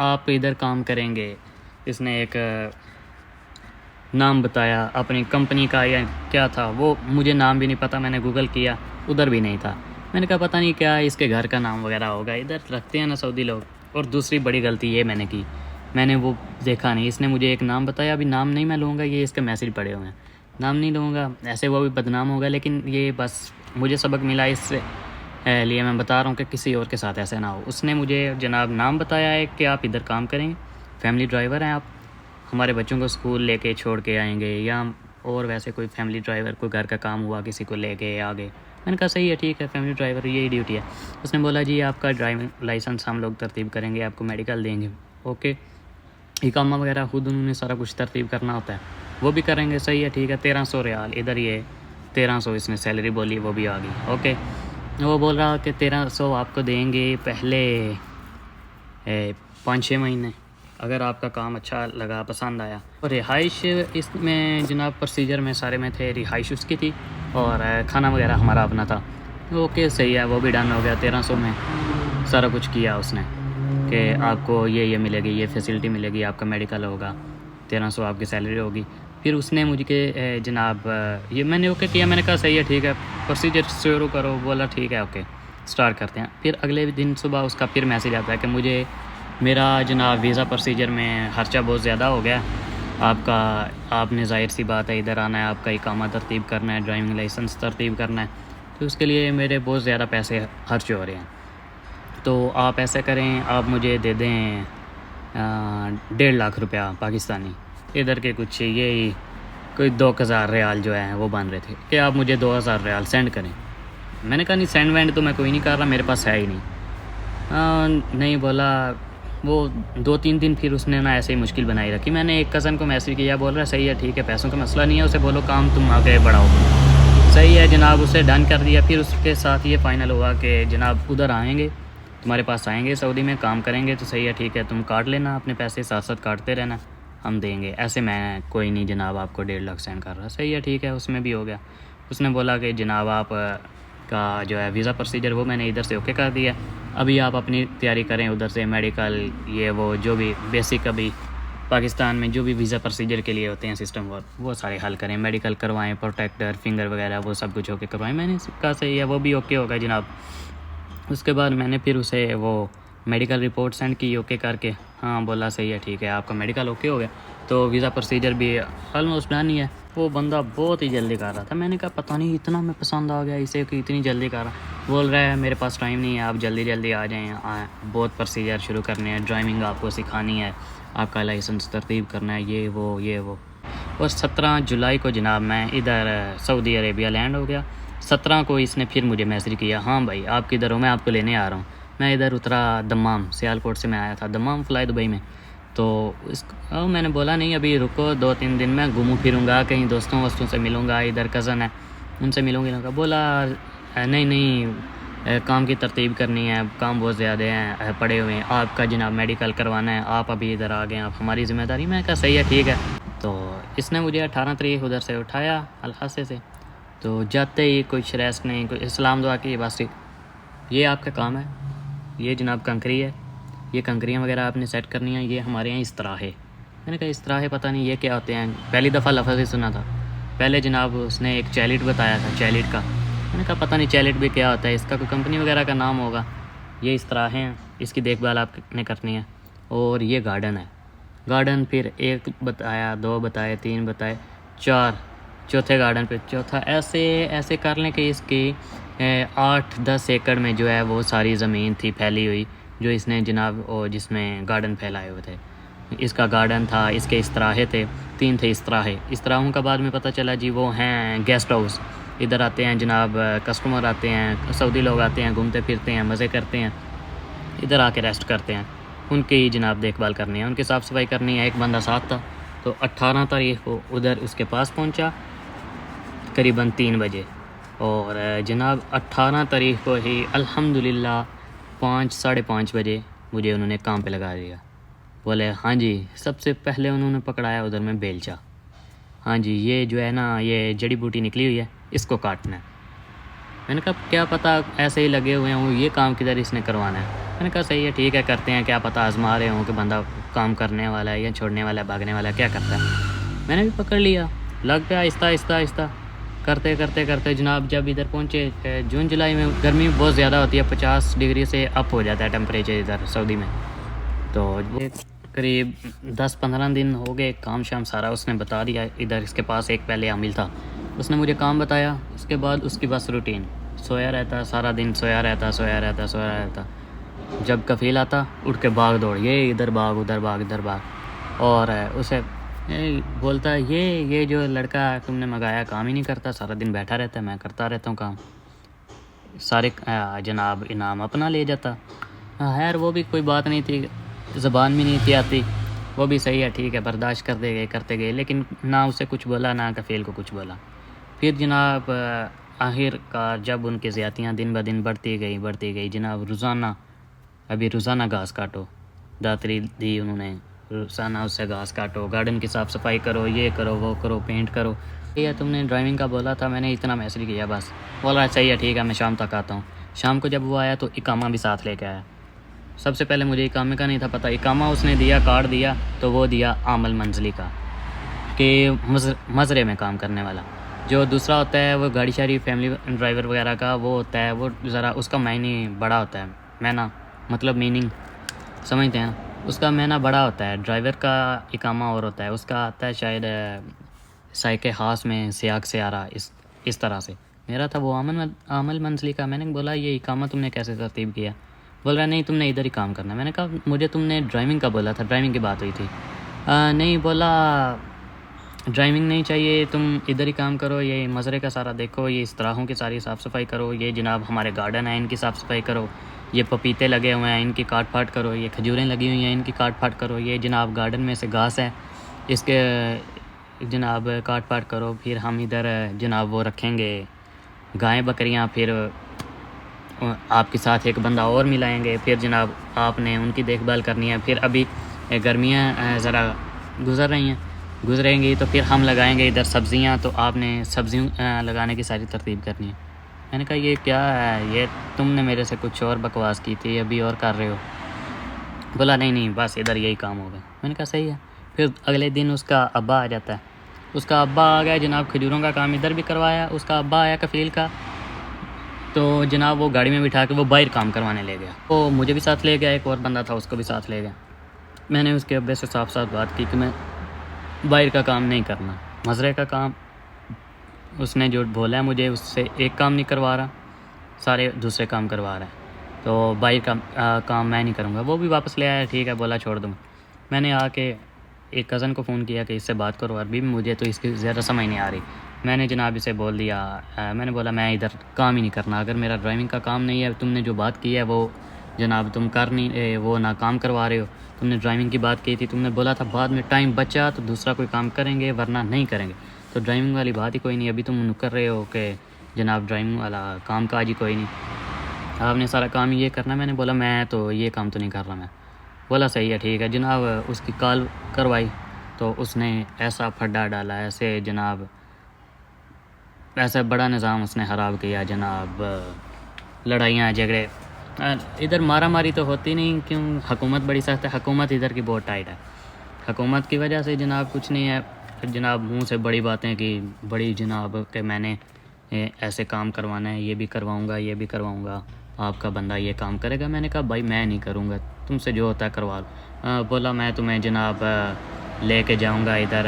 آپ ادھر کام کریں گے. اس نے ایک نام بتایا اپنی کمپنی کا یا کیا تھا، وہ مجھے نام بھی نہیں پتہ، میں نے گوگل کیا ادھر بھی نہیں تھا. میں نے کہا پتہ نہیں کیا اس کے گھر کا نام وغیرہ ہوگا، ادھر رکھتے ہیں نا سعودی لوگ. اور دوسری بڑی غلطی یہ میں نے کی، میں نے وہ دیکھا نہیں. اس نے مجھے ایک نام بتایا، ابھی نام نہیں میں لوں گا، یہ اس کے میسج پڑے ہوئے ہیں، نام نہیں لوں گا، ایسے وہ بھی بدنام ہوگا. لیکن یہ بس مجھے سبق ملا اس سے لیے میں بتا رہا ہوں کہ کسی اور کے ساتھ ایسا نہ ہو. اس نے مجھے جناب نام بتایا ہے کہ آپ ادھر کام کریں، فیملی ڈرائیور ہیں آپ، ہمارے بچوں کو اسکول لے کے چھوڑ کے آئیں گے، یا اور ویسے کوئی فیملی ڈرائیور، کوئی گھر کا کام ہوا کسی کو لے کے آگے. میں نے کہا صحیح ہے، ٹھیک ہے، فیملی ڈرائیور یہی ڈیوٹی ہے. اس نے بولا جی آپ کا ڈرائیونگ لائسنس ہم لوگ ترتیب کریں گے، آپ کو میڈیکل دیں گے. اوکے، اقامہ وغیرہ خود انہوں نے سارا کچھ ترتیب کرنا ہوتا ہے، وہ بھی کریں گے. صحیح ہے، ٹھیک ہے. 1300 ریال ادھر یہ 1300 اس نے سیلری بولی، وہ بھی آ گئی. اوکے، وہ بول رہا کہ 1300 آپ کو دیں گے پہلے 5-6 مہینے، اگر آپ کا کام اچھا لگا، پسند آیا. اور رہائش اس میں جناب پروسیجر میں سارے میں تھے، رہائش اس کی تھی اور کھانا وغیرہ ہمارا اپنا تھا. اوکے صحیح ہے، وہ بھی ڈن ہو گیا. 1300 میں سارا کچھ کیا اس نے کہ آپ کو یہ ملے گی، یہ فیسلٹی ملے گی، آپ کا میڈیکل ہوگا، 1300 آپ کی سیلری ہوگی. پھر اس نے مجھ کے جناب یہ میں نے اوکے کیا. میں نے کہا صحیح ہے، ٹھیک ہے، پروسیجر شروع کرو. بولا ٹھیک ہے، اوکے سٹارٹ کرتے ہیں. پھر اگلے دن صبح اس کا پھر میسیج آتا ہے کہ مجھے میرا جناب ویزا پروسیجر میں خرچہ بہت زیادہ ہو گیا آپ نے ظاہر سی بات ہے ادھر آنا ہے، آپ کا اقامہ ترتیب کرنا ہے، ڈرائیونگ لائسنس ترتیب کرنا ہے، تو اس کے لیے میرے بہت زیادہ پیسے خرچ ہو رہے ہیں. تو آپ ایسا کریں، آپ مجھے دے دیں 1.5 لاکھ روپیہ پاکستانی. ادھر کے کچھ یہی کوئی 2000 ریال جو ہیں وہ بن رہے تھے کہ آپ مجھے 2000 ریال سینڈ کریں. میں نے کہا نہیں، سینڈ وینڈ تو میں کوئی نہیں کر رہا، میرے پاس ہے ہی نہیں. نہیں بولا. وہ 2-3 دن پھر اس نے نا ایسے ہی مشکل بنائی رکھی. میں نے ایک کزن کو میسیج کیا، بول رہا صحیح ہے، ٹھیک ہے، پیسوں کا مسئلہ نہیں ہے، اسے بولو کام تم آگے بڑھاؤ. صحیح ہے جناب، اسے ڈن کر دیا. پھر اس کے ساتھ یہ فائنل ہوا کہ جناب ادھر آئیں گے، تمہارے پاس آئیں گے، سعودی میں کام کریں گے. تو صحیح ہے، ٹھیک ہے، تم کاٹ لینا اپنے پیسے، ساتھ ساتھ کاٹتے رہنا، ہم دیں گے. ایسے میں کوئی نہیں جناب آپ کو 1.5 لاکھ سینڈ کر رہا. صحیح ہے، ٹھیک ہے، اس میں بھی ہو گیا. اس نے بولا کہ جناب آپ کا جو ہے ویزا پروسیجر وہ میں نے ادھر سے اوکے کر دیا، ابھی آپ اپنی تیاری کریں ادھر سے میڈیکل، یہ وہ جو بھی بیسک ابھی پاکستان میں جو بھی ویزا پروسیجر کے لیے ہوتے ہیں سسٹم وہ سارے حل کریں، میڈیکل کروائیں، پروٹیکٹر، فنگر وغیرہ وہ سب کچھ اوکے کروائیں. میں نے کہا صحیح ہے، وہ بھی اوکے ہوگا جناب. اس کے بعد میں نے پھر اسے وہ میڈیکل رپورٹ سینڈ کی اوکے کر کے. ہاں بولا صحیح ہے، ٹھیک ہے، آپ کا میڈیکل اوکے ہو گیا. تو ویزا پروسیجر بھی آلموسٹ ڈن ہی ہے. وہ بندہ بہت ہی جلدی کر رہا تھا. میں نے کہا پتہ نہیں اتنا میں پسند آ گیا اسے کہ اتنی جلدی کر رہا. بول رہا ہے میرے پاس ٹائم نہیں ہے، آپ جلدی جلدی آ جائیں، بہت پروسیجر شروع کرنے ہیں، ڈرائیونگ آپ کو سکھانی ہے، آپ کا لائسنس ترتیب کرنا ہے، یہ وہ. اور 17 جولائی کو جناب میں ادھر سعودی عربیہ لینڈ ہو گیا. 17 کو اس نے پھر مجھے میسیج کیا، ہاں بھائی آپ کدھر ہو، میں آپ کو لینے آ رہا ہوں. میں ادھر اترا دمام، سیالکوٹ سے میں آیا تھا دمام فلائی دبئی میں. تو میں نے بولا نہیں ابھی رکو 2-3 دن میں گھوموں پھروں گا، کہیں دوستوں سے ملوں گا، ادھر کزن ہے ان سے ملوں گا. بولا نہیں کام کی ترتیب کرنی ہے، کام بہت زیادہ ہیں پڑے ہوئے ہیں، آپ کا جناب میڈیکل کروانا ہے، آپ ابھی ادھر آ گئے ہیں، آپ ہماری ذمہ داری. میں کہا صحیح ہے، ٹھیک ہے. تو اس نے مجھے 18 تاریخ ادھر سے اٹھایا الحاصے سے. تو جاتے ہی کچھ ریسٹ نہیں، کوئی اسلام دعا کی، بس یہ آپ کا کام ہے، یہ جناب کنکری ہے، یہ کنکریاں وغیرہ آپ نے سیٹ کرنی ہیں، یہ ہمارے یہاں اس طرح ہے. میں نے کہا اس طرح ہے، پتہ نہیں یہ کیا ہوتے ہیں، پہلی دفعہ لفظ ہی سنا تھا. پہلے جناب اس نے ایک چیلٹ بتایا تھا، چیلٹ کا. میں نے کہا پتہ نہیں چیلٹ بھی کیا ہوتا ہے، اس کا کوئی کمپنی وغیرہ کا نام ہوگا. یہ اس طرح ہیں، اس کی دیکھ بھال آپ نے کرنی ہے. اور یہ گارڈن ہے، گارڈن پھر 1 بتایا، 2 بتائے، 3 بتائے، 4 چوتھے گارڈن پہ چوتھا. ایسے کر لیں کہ اس کی 8-10 ایکڑ میں جو ہے وہ ساری زمین تھی پھیلی ہوئی، جو اس نے جناب جس میں گارڈن پھیلائے ہوئے تھے. اس کا گارڈن تھا، اس کے استراحے تھے، 3 تھے استراحے. استراحوں کا بعد میں پتہ چلا جی وہ ہیں گیسٹ ہاؤس. ادھر آتے ہیں جناب کسٹمر آتے ہیں، سعودی لوگ آتے ہیں، گھومتے پھرتے ہیں، مزے کرتے ہیں، ادھر آ کے ریسٹ کرتے ہیں. ان کی جناب دیکھ بھال کرنی ہے، ان کی صاف صفائی کرنی ہے. ایک بندہ ساتھ تھا. تو 18 تاریخ کو ادھر اس کے پاس پہنچا قریباً 3 بجے. اور جناب 18 تاریخ کو ہی الحمدللہ 5-5:30 بجے مجھے انہوں نے کام پہ لگا دیا. بولے ہاں جی، سب سے پہلے انہوں نے پکڑایا ادھر میں بیلچا. ہاں جی، یہ جو ہے نا یہ جڑی بوٹی نکلی ہوئی ہے، اس کو کاٹنا ہے. میں نے کہا کیا پتہ ایسے ہی لگے ہوئے ہوں، یہ کام کدھر اس نے کروانا ہے. میں نے کہا صحیح ہے ٹھیک ہے کرتے ہیں، کیا پتہ آزما رہے ہوں کہ بندہ کام کرنے والا ہے یا چھوڑنے والا ہے، بھاگنے والا ہے، کیا کرتا ہے۔ میں نے بھی پکڑ لیا، لگ پہ آہستہ آہستہ آہستہ کرتے کرتے کرتے جناب جب ادھر پہنچے جون جولائی میں گرمی بہت زیادہ ہوتی ہے، 50 ڈگری سے اپ ہو جاتا ہے ٹیمپریچر ادھر سعودی میں۔ تو قریب 10-15 دن ہو گئے، کام شام سارا اس نے بتا دیا۔ ادھر اس کے پاس ایک پہلے عامل تھا، اس نے مجھے کام بتایا، اس کے بعد اس کی بس روٹین، سویا رہتا سارا دن، سویا رہتا۔ جب کفیل آتا اٹھ کے بھاگ دوڑ، یہ ادھر بھاگ ادھر بھاگ ادھر بھاگ، اور اسے بولتا یہ جو لڑکا تم نے منگایا کام ہی نہیں کرتا، سارا دن بیٹھا رہتا ہے، میں کرتا رہتا ہوں کام، سارے جناب انعام اپنا لے جاتا۔ خیر وہ بھی کوئی بات نہیں تھی، زبان بھی نہیں تھی آتی، وہ بھی صحیح ہے ٹھیک ہے برداشت کرتے گئے، لیکن نہ اسے کچھ بولا نہ کفیل کو کچھ بولا۔ پھر جناب آخر کار جب ان کی زیادتیاں دن بدن بڑھتی گئی جناب، روزانہ گھاس کاٹو، داتری دی انہوں نے، روزانہ اس سے گھاس کاٹو، گارڈن کی صاف صفائی کرو، یہ کرو وہ کرو، پینٹ کرو۔ یہ تم نے ڈرائیونگ کا بولا تھا، میں نے اتنا میسج کیا بس، بول رہا ہے صحیح ہے ٹھیک ہے میں شام تک آتا ہوں۔ شام کو جب وہ آیا تو اقامہ بھی ساتھ لے کے آیا۔ سب سے پہلے مجھے اقامے کا نہیں تھا پتہ، اقامہ اس نے دیا، کارڈ دیا تو وہ دیا عامل منزلی کا کہ مزرعے میں کام کرنے والا۔ جو دوسرا ہوتا ہے وہ گاڑی شاری فیملی ڈرائیور وغیرہ کا، وہ ہوتا ہے وہ ذرا اس کا معنی بڑا ہوتا ہے، معنی مطلب میننگ سمجھتے ہیں، اس کا معنی بڑا ہوتا ہے۔ ڈرائیور کا اقامہ اور ہوتا ہے، اس کا آتا ہے شاید سائقہ خاص میں سیاق سے آ رہا اس طرح سے۔ میرا تھا وہ عامل منزلی کا۔ میں نے بولا یہ اقامہ تم نے کیسے ترتیب کیا؟ بول رہا نہیں تم نے ادھر ہی کام کرنا ہے۔ میں نے کہا مجھے تم نے ڈرائیونگ کا بولا تھا، ڈرائیونگ کی بات ہوئی تھی۔ نہیں، بولا ڈرائیونگ نہیں چاہیے، تم ادھر ہی کام کرو، یہ مزرعے کا سارا دیکھو، یہ اس طرحوں کی ساری صاف صفائی کرو، یہ جناب ہمارے گارڈن ہیں ان کی صاف صفائی کرو، یہ پپیتے لگے ہوئے ہیں ان کی کاٹ پھاٹ کرو، یہ کھجوریں لگی ہوئی ہیں ان کی کاٹ پھاٹ کرو، یہ جناب گارڈن میں سے گھاس ہے اس کے جناب کاٹ پھاٹ کرو۔ پھر ہم ادھر جناب وہ رکھیں گے گائیں بکریاں، پھر آپ کے ساتھ ایک بندہ اور ملائیں گے، پھر جناب آپ نے ان کی دیکھ بھال کرنی ہے۔ پھر ابھی گرمیاں ذرا گزریں گی تو پھر ہم لگائیں گے ادھر سبزیاں، تو آپ نے سبزیاں لگانے کی ساری ترتیب کرنی ہے۔ میں نے کہا یہ کیا ہے، یہ تم نے میرے سے کچھ اور بکواس کی تھی، ابھی اور کر رہے ہو۔ بولا نہیں بس ادھر یہی کام ہوگا۔ میں نے کہا صحیح ہے۔ پھر اگلے دن اس کا ابا آ جاتا ہے، اس کا ابا آ گیا جناب، کھجوروں کا کام ادھر بھی کروایا، اس کا ابا آیا کفیل کا، تو جناب وہ گاڑی میں بٹھا کے وہ باہر کام کروانے لے گیا، وہ مجھے بھی ساتھ لے گیا، ایک اور بندہ تھا اس کو بھی ساتھ لے گیا۔ میں نے اس کے ابے سے صاف بات کی کہ میں باہر کا کام نہیں کرنا، مزرعے کا کام اس نے جو بولا ہے مجھے اس سے ایک کام نہیں کروا رہا، سارے دوسرے کام کروا رہا ہے، تو باہر کا کام میں نہیں کروں گا۔ وہ بھی واپس لے آیا، ٹھیک ہے بولا چھوڑ دوں۔ میں نے آ کے ایک کزن کو فون کیا کہ اس سے بات کرو، عربی میں مجھے تو اس کی زیادہ سمجھ نہیں آ رہی۔ میں نے جناب اسے بول دیا، میں نے بولا میں ادھر کام ہی نہیں کرنا، اگر میرا ڈرائیونگ کا کام نہیں ہے، تم نے جو بات کی ہے وہ جناب تم کر نہیں، وہ نہ کام کروا رہے ہو، تم نے ڈرائیونگ کی بات کی تھی، تم نے بولا تھا بعد میں ٹائم بچا تو دوسرا کوئی کام کریں گے ورنہ نہیں کریں گے، تو ڈرائیونگ والی بات ہی کوئی نہیں، ابھی تم کر رہے ہو کہ جناب ڈرائیونگ والا کام کاج ہی کوئی نہیں، آپ نے سارا کام یہ کرنا۔ میں نے بولا میں تو یہ کام تو نہیں کر رہا میں۔ بولا صحیح ہے ٹھیک ہے جناب، اس کی کال کروائی تو اس نے ایسا پھڈا ڈالا، ایسے جناب ایسا بڑا نظام اس نے خراب کیا جناب، لڑائیاں جھگڑے، ادھر مارا ماری تو ہوتی نہیں، کیوں حکومت بڑی سخت ہے، حکومت ادھر کی بہت ٹائٹ ہے، حکومت کی وجہ سے جناب کچھ نہیں ہے۔ جناب منہ سے بڑی باتیں کی، بڑی جناب کہ میں نے ایسے کام کروانا ہے، یہ بھی کرواؤں گا، آپ کا بندہ یہ کام کرے گا۔ میں نے کہا بھائی میں نہیں کروں گا، تم سے جو ہوتا ہے کروا لو۔ بولا میں تمہیں جناب لے کے جاؤں گا ادھر،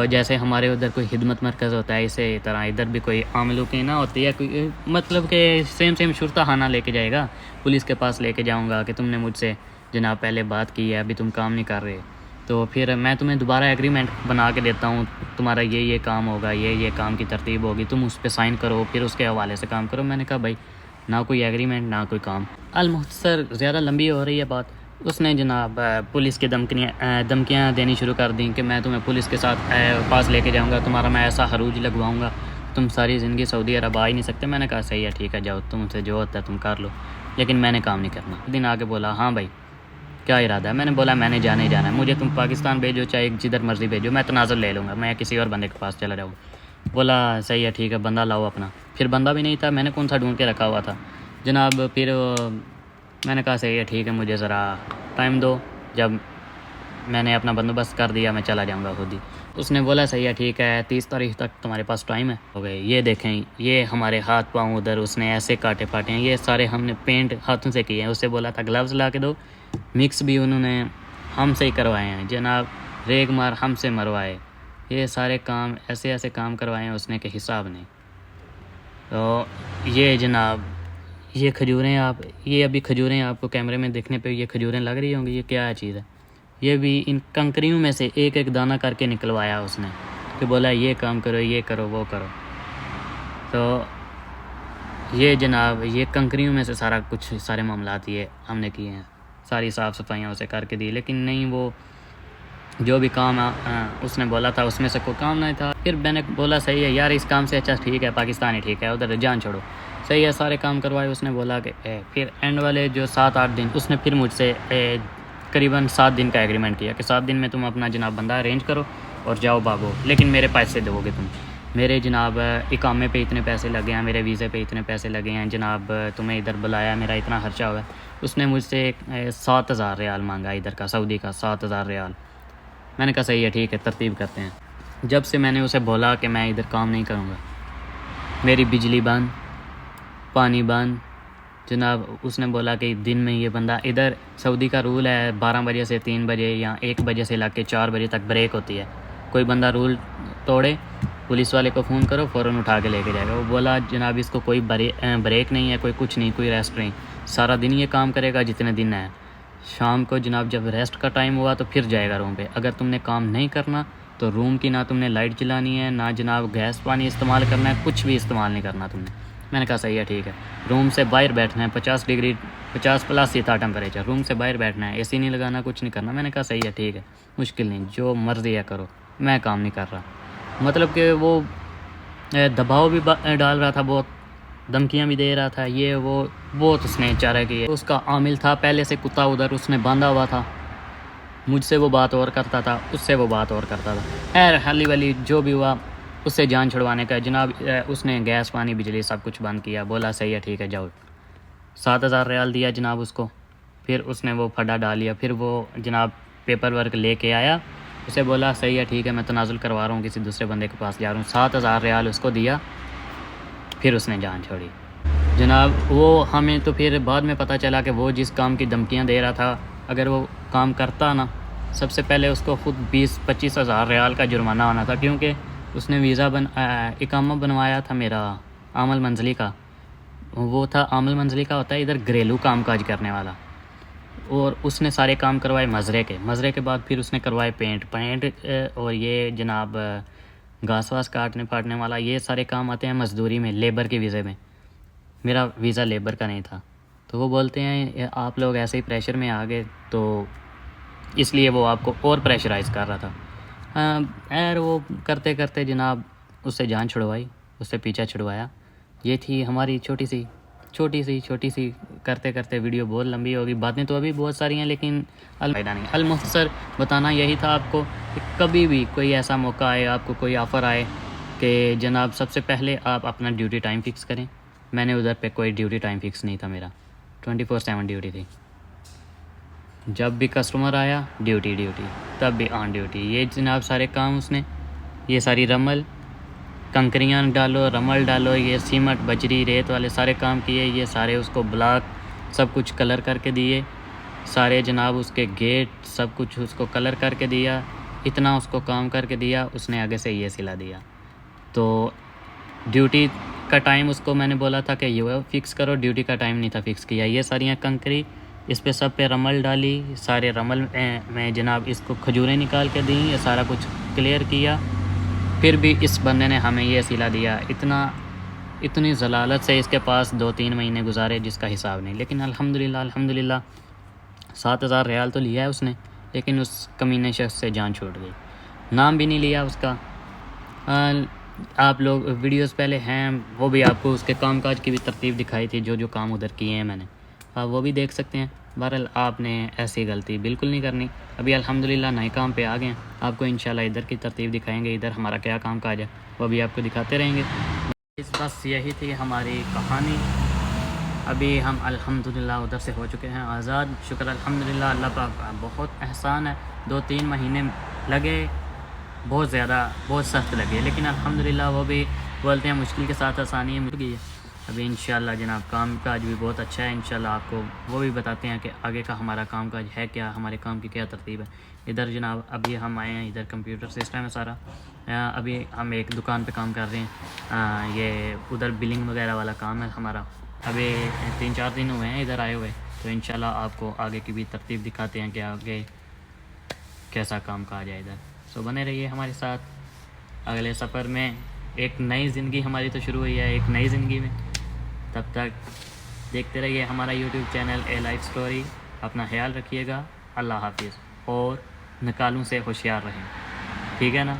جیسے ہمارے ادھر کوئی خدمت مرکز ہوتا ہے اسی طرح ادھر بھی کوئی عاملوں کی نہ ہوتی ہے، کوئی مطلب کہ سیم شرطہ خانہ لے کے جائے گا، پولیس کے پاس لے کے جاؤں گا کہ تم نے مجھ سے جناب پہلے بات کی ہے، ابھی تم کام نہیں کر رہے، تو پھر میں تمہیں دوبارہ ایگریمنٹ بنا کے دیتا ہوں، تمہارا یہ کام ہوگا، یہ کام کی ترتیب ہوگی، تم اس پہ سائن کرو، پھر اس کے حوالے سے کام کرو۔ میں نے کہا بھائی نہ کوئی ایگریمنٹ نہ کوئی کام۔ المختصر زیادہ لمبی ہو رہی ہے بات، اس نے جناب پولیس کی دھمکیاں دینی شروع کر دیں کہ میں تمہیں پولیس کے ساتھ پاس لے کے جاؤں گا، تمہارا میں ایسا حروج لگواؤں گا، تم ساری زندگی سعودی عرب آ ہی نہیں سکتے۔ میں نے کہا صحیح ہے ٹھیک ہے جاؤ، تم سے جو ہوتا ہے تم کر لو، لیکن میں نے کام نہیں کرنا۔ دن آگے بولا ہاں بھائی کیا ارادہ ہے؟ میں نے بولا میں نے جانا ہی جانا ہے، مجھے تم پاکستان بھیجو چاہے جدھر مرضی بھیجو، میں تنازل لے لوں گا، میں کسی اور بندے کے پاس چلا جاؤں۔ بولا صحیح ہے ٹھیک ہے بندہ لاؤ اپنا، پھر بندہ بھی نہیں تھا، میں نے کون سا ڈھونڈ کے رکھا ہوا تھا جناب۔ پھر میں نے کہا صحیح ہے ٹھیک ہے، مجھے ذرا ٹائم دو، جب میں نے اپنا بندوبست کر دیا میں چلا جاؤں گا خود ہی۔ اس نے بولا صحیح ہے ٹھیک ہے، 30 تاریخ تک تمہارے پاس ٹائم ہے۔ ہو گئے، یہ دیکھیں یہ ہمارے ہاتھ پاؤں ادھر اس نے ایسے کاٹے پاٹے ہیں، یہ سارے ہم نے پینٹ ہاتھوں سے کیے ہیں۔ اسے بولا تھا گلوز لا کے دو، مکس بھی انہوں نے ہم سے ہی کروائے ہیں جناب، ریگ مار ہم سے مروائے، یہ سارے کام ایسے کام کروائے ہیں اس نے کہ حساب نہیں۔ تو یہ جناب یہ کھجوریں یہ ابھی کھجوریں آپ کو کیمرے میں دیکھنے پہ یہ کھجوریں لگ رہی ہوں گی، یہ کیا چیز ہے؟ یہ بھی ان کنکریوں میں سے ایک دانہ کر کے نکلوایا اس نے، کہ بولا یہ کام کرو، یہ کرو، وہ کرو۔ تو یہ جناب یہ کنکریوں میں سے سارے معاملات یہ ہم نے کیے ہیں، ساری صاف صفائیاں اسے کر کے دی، لیکن نہیں، وہ جو بھی کام اس نے بولا تھا اس میں سے کوئی کام نہیں تھا۔ پھر میں نے بولا صحیح ہے یار، اس کام سے اچھا ٹھیک ہے پاکستانی ٹھیک ہے، ادھر جان چھوڑو، صحیح ہے سارے کام کروائے۔ اس نے بولا کہ پھر اینڈ والے جو 7-8 دن اس نے پھر مجھ سے قریباً 7 دن کا ایگریمنٹ کیا کہ 7 دن میں تم اپنا جناب بندہ ارینج کرو اور جاؤ بھاگو، لیکن میرے پیسے دو گے تم، میرے جناب اقامے پہ اتنے پیسے لگے ہیں، میرے ویزے پہ اتنے پیسے لگے ہیں جناب، تمہیں ادھر بلایا، میرا اتنا خرچہ ہوا ہے۔ اس نے مجھ سے 7,000 ریال مانگا ادھر کا، سعودی کا 7,000 ریال۔ میں نے کہا صحیح ہے ٹھیک ہے ترتیب کرتے ہیں۔ جب سے میں نے اسے بولا کہ میں ادھر کام نہیں کروں گا، میری بجلی بند، پانی بند جناب، اس نے بولا کہ دن میں یہ بندہ ادھر سعودی کا رول ہے 12 بجے سے 3 بجے یا 1 بجے سے لگ کے 4 بجے تک بریک ہوتی ہے، کوئی بندہ رول توڑے پولیس والے کو فون کرو فوراً اٹھا کے لے کے جائے گا۔ وہ بولا جناب اس کو کوئی بریک نہیں ہے، کوئی کچھ نہیں، کوئی ریسٹ نہیں، سارا دن یہ کام کرے گا جتنے دن ہے، شام کو جناب جب ریسٹ کا ٹائم ہوا تو پھر جائے گا روم پہ۔ اگر تم نے کام نہیں کرنا تو روم کی نہ تم نے لائٹ جلانی ہے، نہ جناب گیس پانی استعمال کرنا ہے، کچھ بھی استعمال نہیں کرنا تم نے۔ میں نے کہا صحیح ہے ٹھیک ہے، روم سے باہر بیٹھنا ہے، 50 ڈگری 50+ ہی تھا ٹیمپریچر، روم سے باہر بیٹھنا ہے، اے سی نہیں لگانا، کچھ نہیں کرنا۔ میں نے کہا صحیح ہے ٹھیک ہے، مشکل نہیں، جو مرضی ہے کرو، میں کام نہیں کر رہا۔ مطلب کہ وہ دباؤ بھی ڈال رہا تھا، بہت دھمکیاں بھی دے رہا تھا، یہ وہ بہت اس نے چارہ کی ہے۔ اس کا عامل تھا پہلے سے کتا ادھر اس نے باندھا ہوا تھا، مجھ سے وہ بات اور کرتا تھا، اس سے وہ بات اور کرتا تھا، خیر حلی ولی جو بھی ہوا اس سے جان چھڑوانے کا جناب، اس نے گیس پانی بجلی سب کچھ بند کیا، بولا صحیح ہے ٹھیک ہے جاؤ۔ 7,000 ریال دیا جناب اس کو، پھر اس نے وہ پھڈا ڈال لیا، پھر وہ جناب پیپر ورک لے کے آیا، اسے بولا صحیح ہے ٹھیک ہے میں تنازل کروا رہا ہوں، کسی دوسرے بندے کے پاس جا رہا ہوں۔ 7,000 ریال اس کو دیا، پھر اس نے جان چھوڑی جناب۔ وہ ہمیں تو پھر بعد میں پتہ چلا کہ وہ جس کام کی دھمکیاں دے رہا تھا، اگر وہ کام کرتا نا، سب سے پہلے اس کو خود 20-25 ہزار ریال کا جرمانہ ہونا تھا، کیونکہ اس نے ویزا اقامہ بنوایا تھا میرا عامل منزلی کا، وہ تھا عامل منزلی کا ہوتا ہے ادھر گھریلو کام کاج کرنے والا، اور اس نے سارے کام کروائے مزرے کے بعد پھر اس نے کروائے پینٹ اور یہ جناب گھاس واس کاٹنے پھاٹنے والا، یہ سارے کام آتے ہیں مزدوری میں، لیبر کے ویزے میں، میرا ویزا لیبر کا نہیں تھا۔ تو وہ بولتے ہیں آپ لوگ ایسے ہی پریشر میں آ گئے، تو اس لیے وہ آپ کو اور پریشرائز کر رہا تھا۔ خیر وہ کرتے کرتے جناب اس سے جان چھڑوائی، اس سے پیچھا چھڑوایا۔ یہ تھی ہماری چھوٹی سی کرتے کرتے ویڈیو بہت لمبی ہوگی، باتیں تو ابھی بہت ساری ہیں لیکن فائدہ نہیں۔ المختصر بتانا یہی تھا آپ کو کہ کبھی بھی کوئی ایسا موقع آئے، آپ کو کوئی آفر آئے کہ جناب سب سے پہلے آپ اپنا ڈیوٹی ٹائم فکس کریں۔ میں نے ادھر پہ کوئی ڈیوٹی ٹائم فکس نہیں تھا، میرا 24/7 ڈیوٹی تھی، جب بھی کسٹمر آیا ڈیوٹی، تب بھی آن ڈیوٹی۔ یہ جناب سارے کام اس نے، یہ ساری رمل کنکریاں ڈالو، رمل ڈالو، یہ سیمنٹ بجری ریت والے سارے کام کیے، یہ سارے اس کو بلاک سب کچھ کلر کر کے دیے، سارے جناب اس کے گیٹ سب کچھ اس کو کلر کر کے دیا، اتنا اس کو کام کر کے دیا، اس نے آگے سے یہ سلا دیا۔ تو ڈیوٹی کا ٹائم اس کو میں نے بولا تھا کہ یہ فکس کرو، ڈیوٹی کا ٹائم نہیں تھا فکس کیا۔ یہ ساریاں کنکری اس پہ سب پہ رمل ڈالی، سارے رمل میں جناب اس کو کھجوریں نکال کے دیں، یہ سارا کچھ کلیئر کیا، پھر بھی اس بندے نے ہمیں یہ سلا دیا۔ اتنی ضلالت سے اس کے پاس 2-3 مہینے گزارے جس کا حساب نہیں، لیکن الحمدللہ 7,000 ریال تو لیا ہے اس نے، لیکن اس کمینے شخص سے جان چھوٹ گئی۔ نام بھی نہیں لیا اس کا، آپ لوگ ویڈیوز پہلے ہیں، وہ بھی آپ کو اس کے کام کاج کی بھی ترتیب دکھائی تھی، جو کام ادھر کیے ہیں میں نے، آپ وہ بھی دیکھ سکتے ہیں۔ بہرحال آپ نے ایسی غلطی بالکل نہیں کرنی۔ ابھی الحمدللہ نئے کام پہ آ گئے ہیں، آپ کو انشاءاللہ ادھر کی ترتیب دکھائیں گے، ادھر ہمارا کیا کام کاج ہے وہ بھی آپ کو دکھاتے رہیں گے۔ بس یہی تھی ہماری کہانی۔ ابھی ہم الحمدللہ ادھر سے ہو چکے ہیں آزاد، شکر الحمدللہ اللہ پاک کا بہت احسان ہے۔ 2-3 مہینے لگے، بہت زیادہ بہت سخت لگے، لیکن الحمدللہ وہ بھی بولتے ہیں مشکل کے ساتھ آسانی مل گئی ہے۔ ابھی انشاءاللہ جناب کام کاج بھی بہت اچھا ہے، انشاءاللہ آپ کو وہ بھی بتاتے ہیں کہ آگے کا ہمارا کام کاج ہے کیا، ہمارے کام کی کیا ترتیب ہے۔ ادھر جناب ابھی ہم آئے ہیں، ادھر کمپیوٹر سسٹم ہے سارا، ابھی ہم ایک دکان پہ کام کر رہے ہیں، یہ ادھر بلنگ وغیرہ والا کام ہے ہمارا۔ ابھی 3-4 دن ہوئے ہیں ادھر آئے ہوئے، تو انشاءاللہ آپ کو آگے کی بھی ترتیب دکھاتے ہیں کہ آگے کیسا کام کاج ہے ادھر۔ سو بنے رہیے ہمارے ساتھ اگلے سفر میں، ایک نئی زندگی ہماری تو شروع ہوئی ہے ایک نئی زندگی میں۔ تب تک دیکھتے رہیے ہمارا YouTube channel a life story. اپنا خیال رکھیے گا، اللہ حافظ، اور نکالوں سے ہوشیار رہیں، ٹھیک ہے نا۔